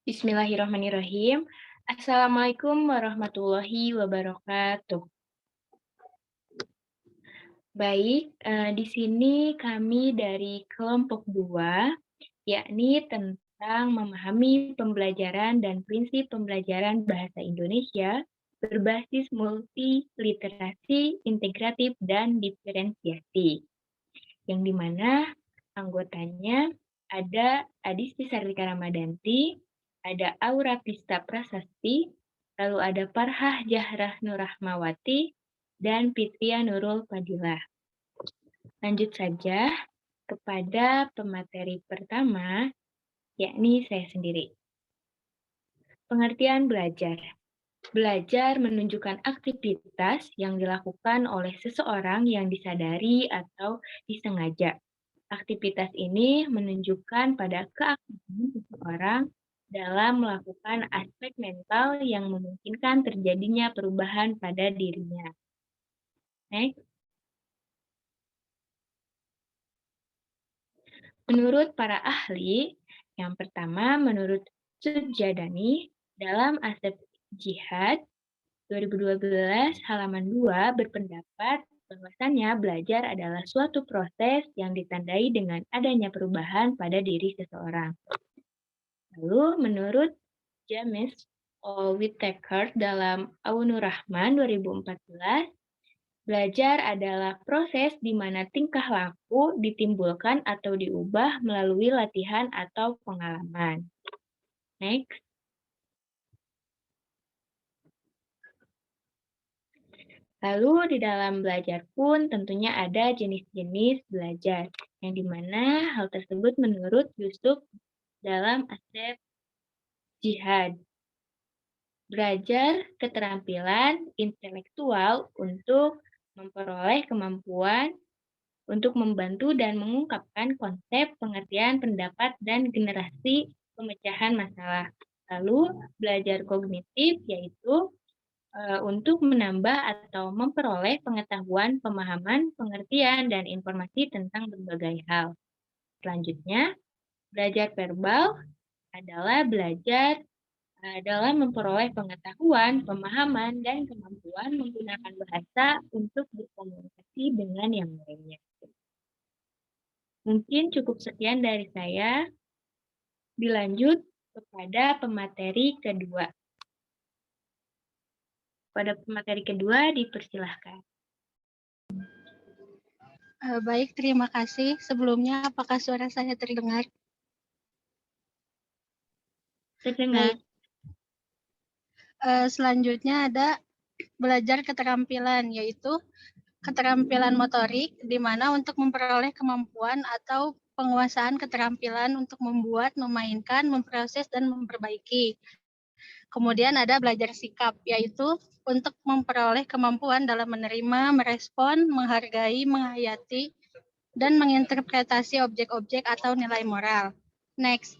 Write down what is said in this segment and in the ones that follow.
Bismillahirrahmanirrahim. Assalamualaikum warahmatullahi wabarakatuh. Baik, di sini kami dari kelompok 2, yakni tentang memahami pembelajaran dan prinsip pembelajaran bahasa Indonesia berbasis multiliterasi, integratif, dan diferensiasi. Yang di mana anggotanya ada Adisti Sartika Ramadanti, ada Aura Pista Prasasti, lalu ada Farhah Jahrah Nurrahmawati, dan Fitria Nurul Fadilah. Lanjut saja kepada pemateri pertama, yakni saya sendiri. Pengertian belajar. Belajar menunjukkan aktivitas yang dilakukan oleh seseorang yang disadari atau disengaja. Aktivitas ini menunjukkan pada keaktifan seseorang dalam melakukan aspek mental yang memungkinkan terjadinya perubahan pada dirinya. Next. Menurut para ahli, yang pertama menurut Sujadani, dalam Asep Jihad 2012 halaman 2 berpendapat bahwasannya belajar adalah suatu proses yang ditandai dengan adanya perubahan pada diri seseorang. Lalu menurut James Whittaker dalam Aunur Rahman 2014, belajar adalah proses di mana tingkah laku ditimbulkan atau diubah melalui latihan atau pengalaman. Next. Lalu di dalam belajar pun tentunya ada jenis-jenis belajar, yang dimana hal tersebut menurut Yusuf dalam Asep Jihad. Belajar keterampilan intelektual untuk memperoleh kemampuan untuk membantu dan mengungkapkan konsep, pengertian, pendapat, dan generasi pemecahan masalah. Lalu belajar kognitif yaitu untuk menambah atau memperoleh pengetahuan, pemahaman, pengertian, dan informasi tentang berbagai hal. Selanjutnya, belajar verbal adalah belajar dalam memperoleh pengetahuan, pemahaman, dan kemampuan menggunakan bahasa untuk berkomunikasi dengan yang lainnya. Mungkin cukup sekian dari saya. Dilanjut kepada pemateri kedua. Pada pemateri kedua, dipersilahkan. Baik, terima kasih. Sebelumnya, apakah suara saya terdengar? Terdengar. Selanjutnya ada belajar keterampilan, yaitu keterampilan motorik, di mana untuk memperoleh kemampuan atau penguasaan keterampilan untuk membuat, memainkan, memproses, dan memperbaiki. Kemudian ada belajar sikap, yaitu untuk memperoleh kemampuan dalam menerima, merespon, menghargai, menghayati, dan menginterpretasi objek-objek atau nilai moral. Next.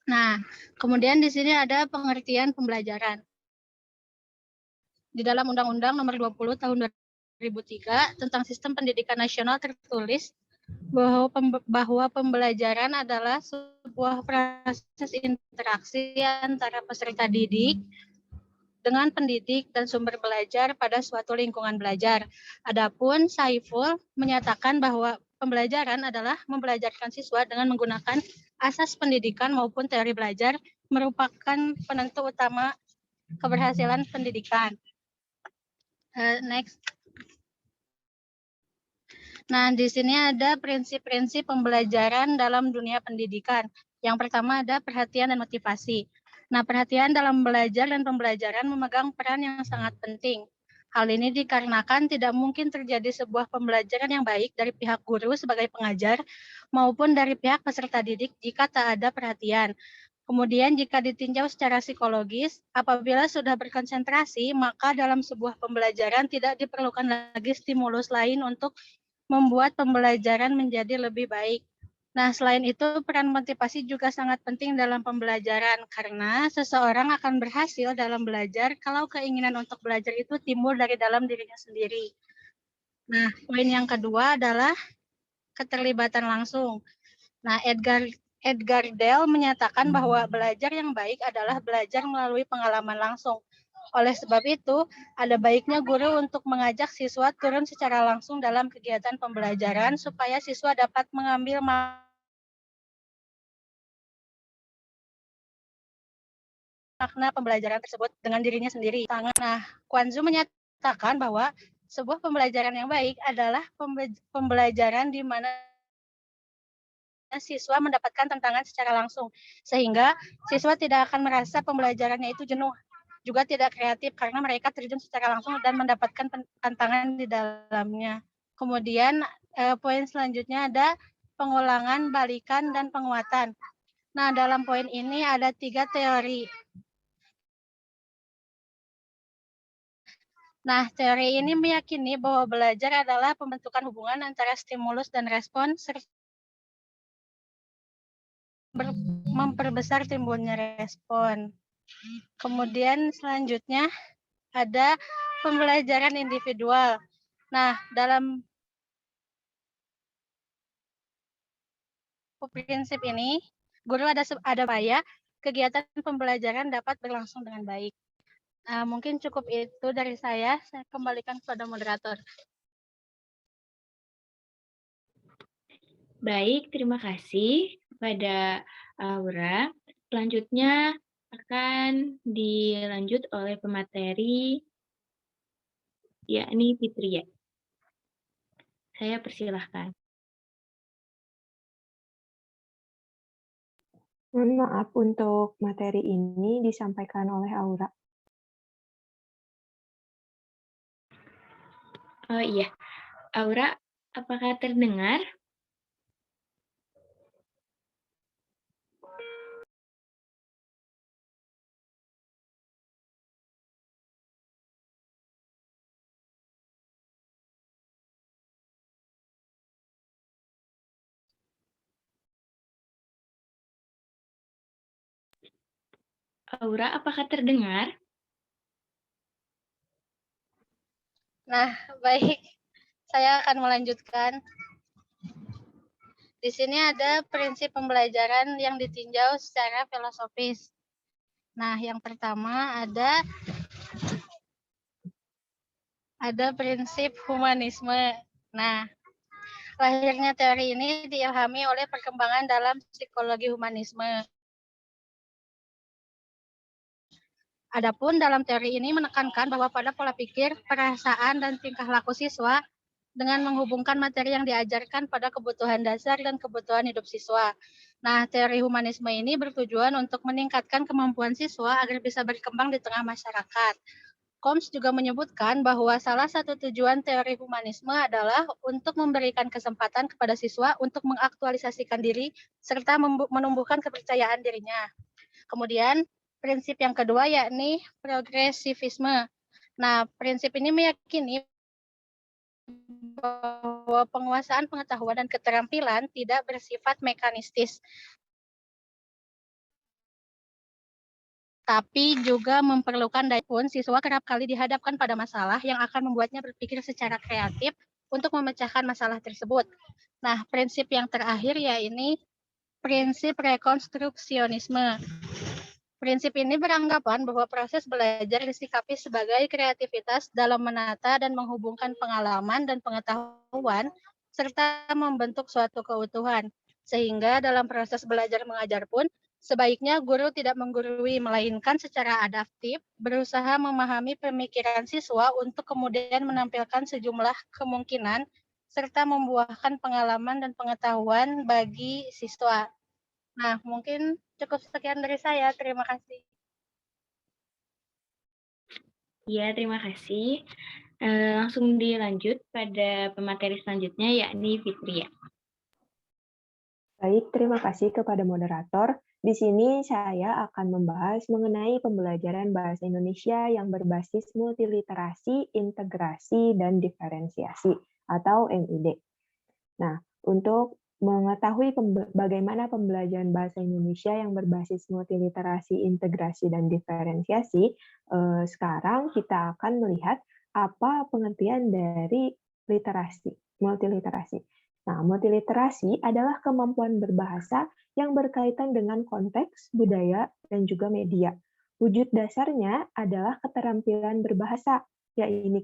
Nah, kemudian di sini ada pengertian pembelajaran. Di dalam Undang-Undang Nomor 20 Tahun 2003 tentang Sistem Pendidikan Nasional tertulis bahwa pembelajaran adalah sebuah proses interaksi antara peserta didik dengan pendidik dan sumber belajar pada suatu lingkungan belajar. Adapun Saiful menyatakan bahwa pembelajaran adalah membelajarkan siswa dengan menggunakan asas pendidikan maupun teori belajar merupakan penentu utama keberhasilan pendidikan. Next. Nah, di sini ada prinsip-prinsip pembelajaran dalam dunia pendidikan. Yang pertama ada perhatian dan motivasi. Nah, perhatian dalam belajar dan pembelajaran memegang peran yang sangat penting. Hal ini dikarenakan tidak mungkin terjadi sebuah pembelajaran yang baik dari pihak guru sebagai pengajar maupun dari pihak peserta didik jika tak ada perhatian. Kemudian jika ditinjau secara psikologis, apabila sudah berkonsentrasi, maka dalam sebuah pembelajaran tidak diperlukan lagi stimulus lain untuk membuat pembelajaran menjadi lebih baik. Nah, selain itu, peran motivasi juga sangat penting dalam pembelajaran karena seseorang akan berhasil dalam belajar kalau keinginan untuk belajar itu timbul dari dalam dirinya sendiri. Nah, poin yang kedua adalah keterlibatan langsung. Nah, Edgar Edgar Dale menyatakan bahwa belajar yang baik adalah belajar melalui pengalaman langsung. Oleh sebab itu, ada baiknya guru untuk mengajak siswa turun secara langsung dalam kegiatan pembelajaran supaya siswa dapat mengambil makna pembelajaran tersebut dengan dirinya sendiri. Nah, Quanzu menyatakan bahwa sebuah pembelajaran yang baik adalah pembelajaran di mana siswa mendapatkan tantangan secara langsung, sehingga siswa tidak akan merasa pembelajarannya itu jenuh, juga tidak kreatif karena mereka terjun secara langsung dan mendapatkan tantangan di dalamnya. Kemudian poin selanjutnya ada pengulangan, balikan, dan penguatan. Nah, dalam poin ini ada 3 teori. Nah, teori ini meyakini bahwa belajar adalah pembentukan hubungan antara stimulus dan respon serta memperbesar timbulnya respon. Kemudian selanjutnya ada pembelajaran individual. Nah, dalam prinsip ini, guru ada upaya kegiatan pembelajaran dapat berlangsung dengan baik. Nah, mungkin cukup itu dari saya kembalikan kepada moderator. Baik, terima kasih kepada Aura. Selanjutnya akan dilanjut oleh pemateri, yakni Fitria. Saya persilahkan. Mohon maaf, untuk materi ini disampaikan oleh Aura. Oh iya, Aura, apakah terdengar? Aura, apakah terdengar? Nah, baik. Saya akan melanjutkan. Di sini ada prinsip pembelajaran yang ditinjau secara filosofis. Nah, yang pertama ada prinsip humanisme. Nah, lahirnya teori ini diilhami oleh perkembangan dalam psikologi humanisme. Adapun dalam teori ini menekankan bahwa pada pola pikir, perasaan, dan tingkah laku siswa dengan menghubungkan materi yang diajarkan pada kebutuhan dasar dan kebutuhan hidup siswa. Nah, teori humanisme ini bertujuan untuk meningkatkan kemampuan siswa agar bisa berkembang di tengah masyarakat. Combs juga menyebutkan bahwa salah satu tujuan teori humanisme adalah untuk memberikan kesempatan kepada siswa untuk mengaktualisasikan diri serta menumbuhkan kepercayaan dirinya. Kemudian, prinsip yang kedua yakni progresivisme. Nah, prinsip ini meyakini bahwa penguasaan pengetahuan dan keterampilan tidak bersifat mekanistis, tapi juga memerlukan daya pun siswa kerap kali dihadapkan pada masalah yang akan membuatnya berpikir secara kreatif untuk memecahkan masalah tersebut. Nah, prinsip yang terakhir yaitu prinsip rekonstruksionisme. Prinsip ini beranggapan bahwa proses belajar disikapi sebagai kreativitas dalam menata dan menghubungkan pengalaman dan pengetahuan serta membentuk suatu keutuhan. Sehingga dalam proses belajar mengajar pun sebaiknya guru tidak menggurui melainkan secara adaptif berusaha memahami pemikiran siswa untuk kemudian menampilkan sejumlah kemungkinan serta membuahkan pengalaman dan pengetahuan bagi siswa. Nah, mungkin cukup sekian dari saya. Terima kasih. Ya, terima kasih. Langsung dilanjut pada pemateri selanjutnya, yakni Fitria. Baik, terima kasih kepada moderator. Di sini saya akan membahas mengenai pembelajaran bahasa Indonesia yang berbasis multiliterasi, integrasi, dan diferensiasi, atau MID. Nah, untuk mengetahui bagaimana pembelajaran bahasa Indonesia yang berbasis multiliterasi, integrasi, dan diferensiasi, sekarang kita akan melihat apa pengertian dari literasi, multiliterasi. Nah, multiliterasi adalah kemampuan berbahasa yang berkaitan dengan konteks, budaya, dan juga media. Wujud dasarnya adalah keterampilan berbahasa, yaitu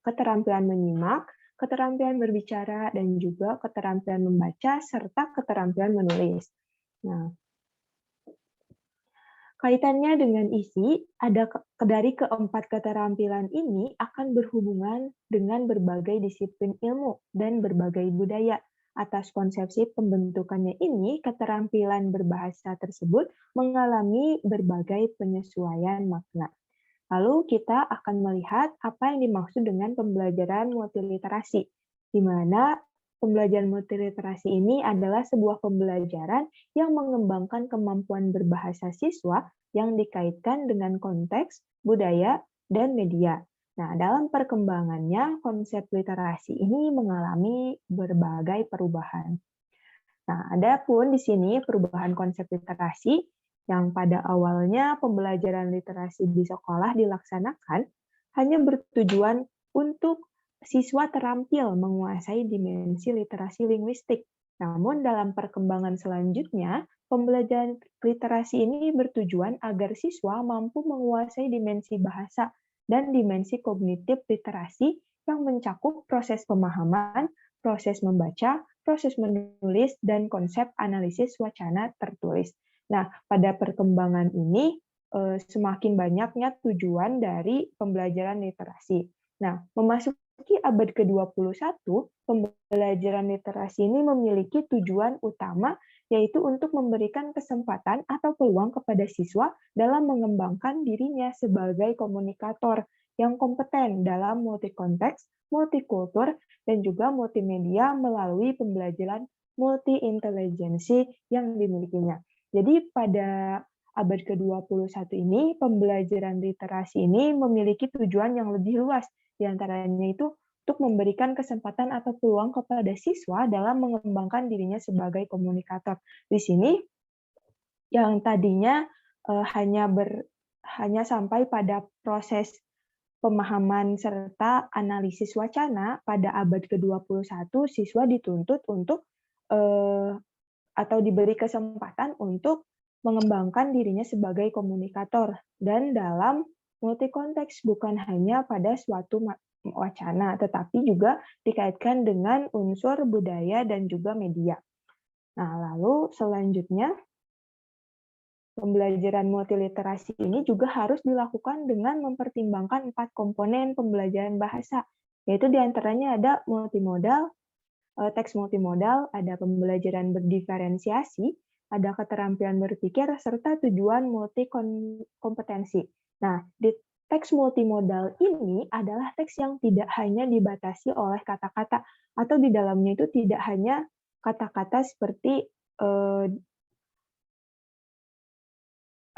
keterampilan menyimak, keterampilan berbicara, dan juga keterampilan membaca, serta keterampilan menulis. Nah, kaitannya dengan isi, dari keempat keterampilan ini akan berhubungan dengan berbagai disiplin ilmu dan berbagai budaya. Atas konsepsi pembentukannya ini, keterampilan berbahasa tersebut mengalami berbagai penyesuaian makna. Lalu kita akan melihat apa yang dimaksud dengan pembelajaran multiliterasi, di mana pembelajaran multiliterasi ini adalah sebuah pembelajaran yang mengembangkan kemampuan berbahasa siswa yang dikaitkan dengan konteks, budaya, dan media. Nah, dalam perkembangannya, konsep literasi ini mengalami berbagai perubahan. Nah, ada pun di sini perubahan konsep literasi yang pada awalnya pembelajaran literasi di sekolah dilaksanakan hanya bertujuan untuk siswa terampil menguasai dimensi literasi linguistik. Namun dalam perkembangan selanjutnya, pembelajaran literasi ini bertujuan agar siswa mampu menguasai dimensi bahasa dan dimensi kognitif literasi yang mencakup proses pemahaman, proses membaca, proses menulis, dan konsep analisis wacana tertulis. Nah, pada perkembangan ini, semakin banyaknya tujuan dari pembelajaran literasi. Nah, memasuki abad ke-21, pembelajaran literasi ini memiliki tujuan utama, yaitu untuk memberikan kesempatan atau peluang kepada siswa dalam mengembangkan dirinya sebagai komunikator yang kompeten dalam multikonteks, multikultur, dan juga multimedia melalui pembelajaran multi-intelijensi yang dimilikinya. Jadi pada abad ke-21 ini, pembelajaran literasi ini memiliki tujuan yang lebih luas, di antaranya itu untuk memberikan kesempatan atau peluang kepada siswa dalam mengembangkan dirinya sebagai komunikator. Di sini, yang tadinya hanya sampai pada proses pemahaman serta analisis wacana, pada abad ke-21 siswa dituntut untuk atau diberi kesempatan untuk mengembangkan dirinya sebagai komunikator dan dalam multikonteks, bukan hanya pada suatu wacana, tetapi juga dikaitkan dengan unsur budaya dan juga media. Nah, lalu selanjutnya, pembelajaran multiliterasi ini juga harus dilakukan dengan mempertimbangkan 4 komponen pembelajaran bahasa, yaitu diantaranya ada multimodal, teks multimodal, ada pembelajaran berdiferensiasi, ada keterampilan berpikir, serta tujuan multikompetensi. Nah, di teks multimodal ini adalah teks yang tidak hanya dibatasi oleh kata-kata, atau di dalamnya itu tidak hanya kata-kata seperti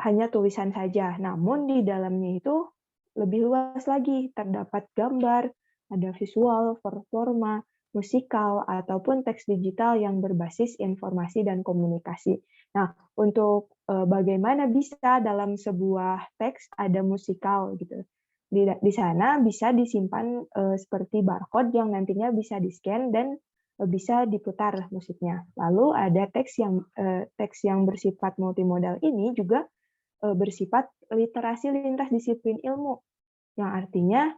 hanya tulisan saja, namun di dalamnya itu lebih luas lagi, terdapat gambar, ada visual, performa, musikal, ataupun teks digital yang berbasis informasi dan komunikasi. Nah, untuk bagaimana bisa dalam sebuah teks ada musikal gitu. Di sana bisa disimpan seperti barcode yang nantinya bisa di-scan dan bisa diputar musiknya. Lalu ada teks yang bersifat multimodal ini juga bersifat literasi lintas disiplin ilmu, yang artinya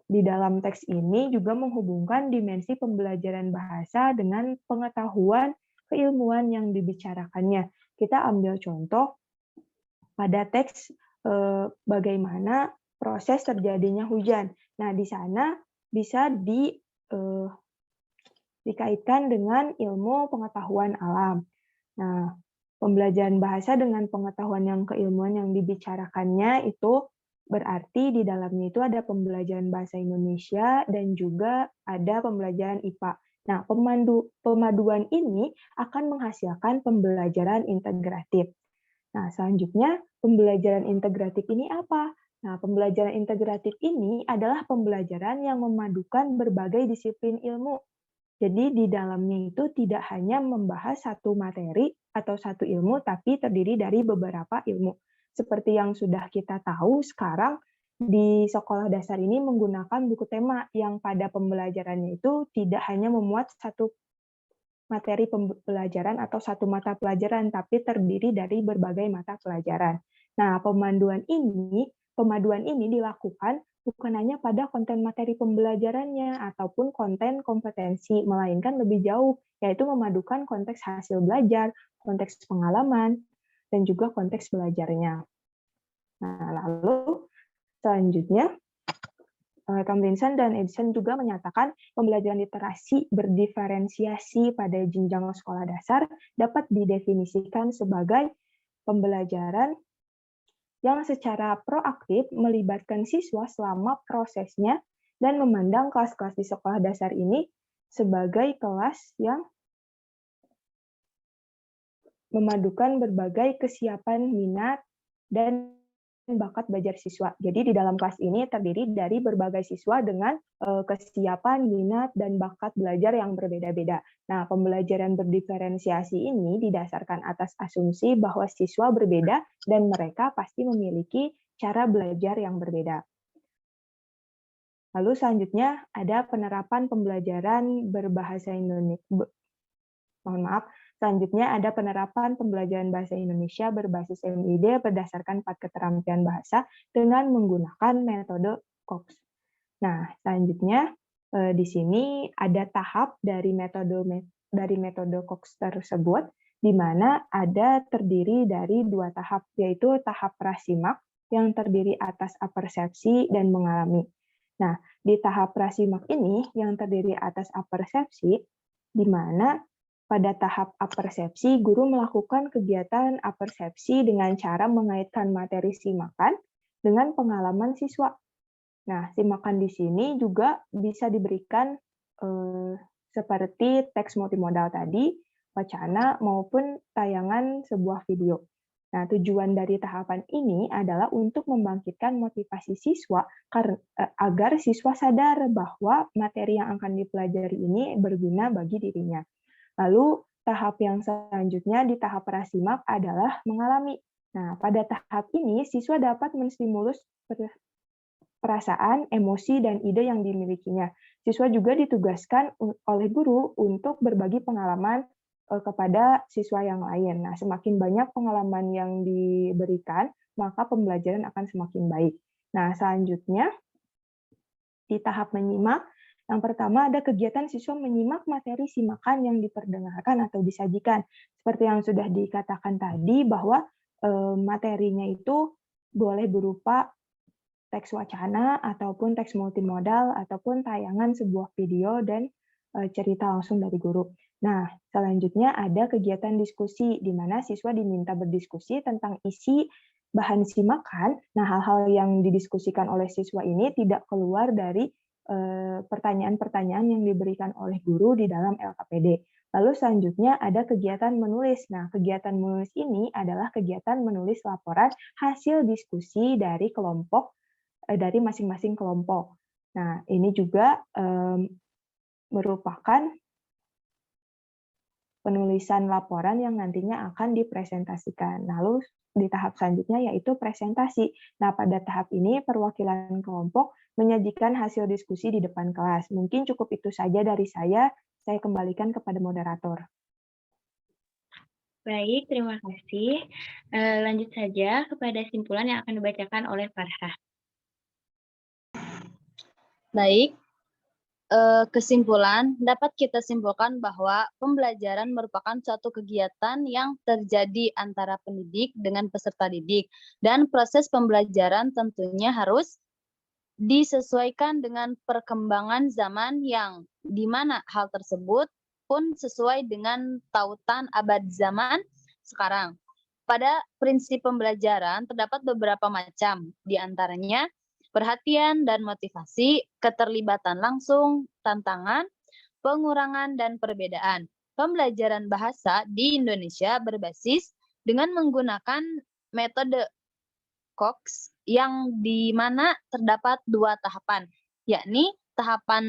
di dalam teks ini juga menghubungkan dimensi pembelajaran bahasa dengan pengetahuan keilmuan yang dibicarakannya. Kita ambil contoh pada teks bagaimana proses terjadinya hujan. Nah, di sana bisa dikaitkan dengan ilmu pengetahuan alam. Nah, pembelajaran bahasa dengan pengetahuan yang keilmuan yang dibicarakannya itu berarti di dalamnya itu ada pembelajaran bahasa Indonesia dan juga ada pembelajaran IPA. Nah, pemaduan ini akan menghasilkan pembelajaran integratif. Nah, selanjutnya pembelajaran integratif ini apa? Nah, pembelajaran integratif ini adalah pembelajaran yang memadukan berbagai disiplin ilmu. Jadi di dalamnya itu tidak hanya membahas satu materi atau satu ilmu, tapi terdiri dari beberapa ilmu. Seperti yang sudah kita tahu sekarang, di sekolah dasar ini menggunakan buku tema yang pada pembelajarannya itu tidak hanya memuat satu materi pembelajaran atau satu mata pelajaran, tapi terdiri dari berbagai mata pelajaran. Nah, pemaduan ini dilakukan bukan hanya pada konten materi pembelajarannya ataupun konten kompetensi, melainkan lebih jauh, yaitu memadukan konteks hasil belajar, konteks pengalaman, dan juga konteks belajarnya. Nah, lalu selanjutnya, Tomlinson dan Edison juga menyatakan pembelajaran literasi berdiferensiasi pada jenjang sekolah dasar dapat didefinisikan sebagai pembelajaran yang secara proaktif melibatkan siswa selama prosesnya dan memandang kelas-kelas di sekolah dasar ini sebagai kelas yang memadukan berbagai kesiapan, minat, dan bakat belajar siswa. Jadi di dalam kelas ini terdiri dari berbagai siswa dengan kesiapan, minat, dan bakat belajar yang berbeda-beda. Nah, pembelajaran berdiferensiasi ini didasarkan atas asumsi bahwa siswa berbeda dan mereka pasti memiliki cara belajar yang berbeda. Lalu selanjutnya ada penerapan pembelajaran berbahasa Indonesia. Selanjutnya ada penerapan pembelajaran bahasa Indonesia berbasis MID berdasarkan 4 keterampilan bahasa dengan menggunakan metode Cox. Nah, selanjutnya di sini ada tahap dari metode Cox tersebut, di mana ada terdiri dari 2 tahap, yaitu tahap prasimak yang terdiri atas apersepsi dan mengalami. Nah, di tahap prasimak ini yang terdiri atas apersepsi, di mana pada tahap apersepsi, guru melakukan kegiatan apersepsi dengan cara mengaitkan materi simakan dengan pengalaman siswa. Nah, simakan di sini juga bisa diberikan seperti teks multimodal tadi, wacana, maupun tayangan sebuah video. Nah, tujuan dari tahapan ini adalah untuk membangkitkan motivasi siswa agar siswa sadar bahwa materi yang akan dipelajari ini berguna bagi dirinya. Lalu tahap yang selanjutnya di tahap prasimak adalah mengalami. Nah, pada tahap ini siswa dapat menstimulus perasaan, emosi, dan ide yang dimilikinya. Siswa juga ditugaskan oleh guru untuk berbagi pengalaman kepada siswa yang lain. Nah, semakin banyak pengalaman yang diberikan, maka pembelajaran akan semakin baik. Nah, selanjutnya di tahap menyimak, yang pertama ada kegiatan siswa menyimak materi simakan yang diperdengarkan atau disajikan. Seperti yang sudah dikatakan tadi bahwa materinya itu boleh berupa teks wacana ataupun teks multimodal ataupun tayangan sebuah video dan cerita langsung dari guru. Nah, selanjutnya ada kegiatan diskusi di mana siswa diminta berdiskusi tentang isi bahan simakan. Nah, hal-hal yang didiskusikan oleh siswa ini tidak keluar dari pertanyaan-pertanyaan yang diberikan oleh guru di dalam LKPD. Lalu selanjutnya ada kegiatan menulis. Nah, kegiatan menulis ini adalah kegiatan menulis laporan hasil diskusi dari kelompok, dari masing-masing kelompok. Nah, ini juga merupakan penulisan laporan yang nantinya akan dipresentasikan. Lalu di tahap selanjutnya yaitu presentasi. Nah, pada tahap ini perwakilan kelompok menyajikan hasil diskusi di depan kelas. Mungkin cukup itu saja dari saya kembalikan kepada moderator. Baik, terima kasih. Lanjut saja kepada simpulan yang akan dibacakan oleh Farhah. Baik, kesimpulan dapat kita simpulkan bahwa pembelajaran merupakan suatu kegiatan yang terjadi antara pendidik dengan peserta didik, dan proses pembelajaran tentunya harus disesuaikan dengan perkembangan zaman yang di mana hal tersebut pun sesuai dengan tautan abad zaman sekarang. Pada prinsip pembelajaran terdapat beberapa macam, di antaranya perhatian dan motivasi, keterlibatan langsung, tantangan, pengurangan, dan perbedaan. Pembelajaran bahasa di Indonesia berbasis dengan menggunakan metode Cox yang di mana terdapat 2 tahapan, yakni tahapan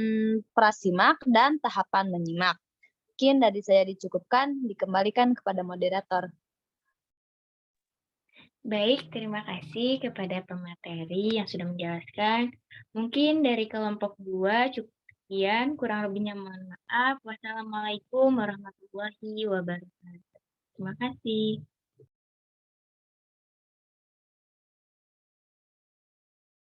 prasimak dan tahapan menyimak. Mungkin dari saya dicukupkan, dikembalikan kepada moderator. Baik, terima kasih kepada pemateri yang sudah menjelaskan. Mungkin dari kelompok 2 Sekian, kurang lebihnya mohon maaf. Wassalamualaikum warahmatullahi wabarakatuh. Terima kasih.